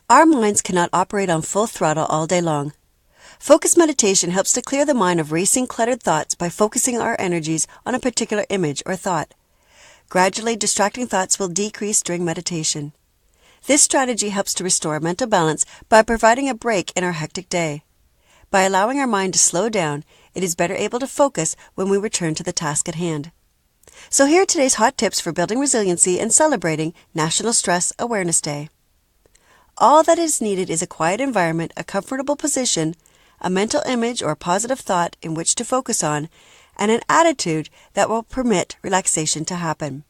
Our minds cannot operate on full throttle all day long. Focused meditation helps to clear the mind of racing, cluttered thoughts by focusing our energies on a particular image or thought. Gradually, distracting thoughts will decrease during meditation. This strategy helps to restore mental balance by providing a break in our hectic day. By allowing our mind to slow down, it is better able to focus when we return to the task at hand. So here are today's hot tips for building resiliency and celebrating National Stress Awareness Day. All that is needed is a quiet environment, a comfortable position, a mental image or positive thought in which to focus on, and an attitude that will permit relaxation to happen.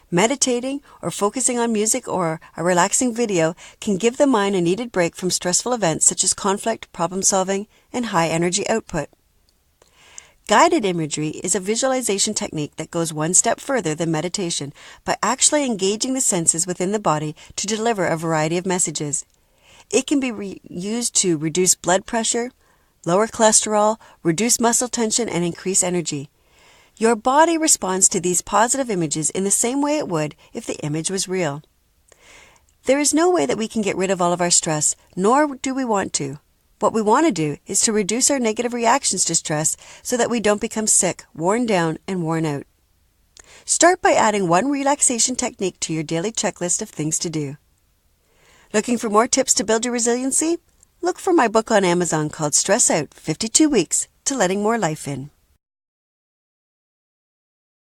Meditating or focusing on music or a relaxing video can give the mind a needed break from stressful events such as conflict, problem solving, and high energy output. Guided imagery is a visualization technique that goes one step further than meditation by actually engaging the senses within the body to deliver a variety of messages. It can be used to reduce blood pressure, lower cholesterol, reduce muscle tension, and increase energy. Your body responds to these positive images in the same way it would if the image was real. There is no way that we can get rid of all of our stress, nor do we want to. What we want to do is to reduce our negative reactions to stress so that we don't become sick, worn down, and worn out. Start by adding one relaxation technique to your daily checklist of things to do. Looking for more tips to build your resiliency? Look for my book on Amazon called Stress Out: 52 Weeks to Letting More Life In.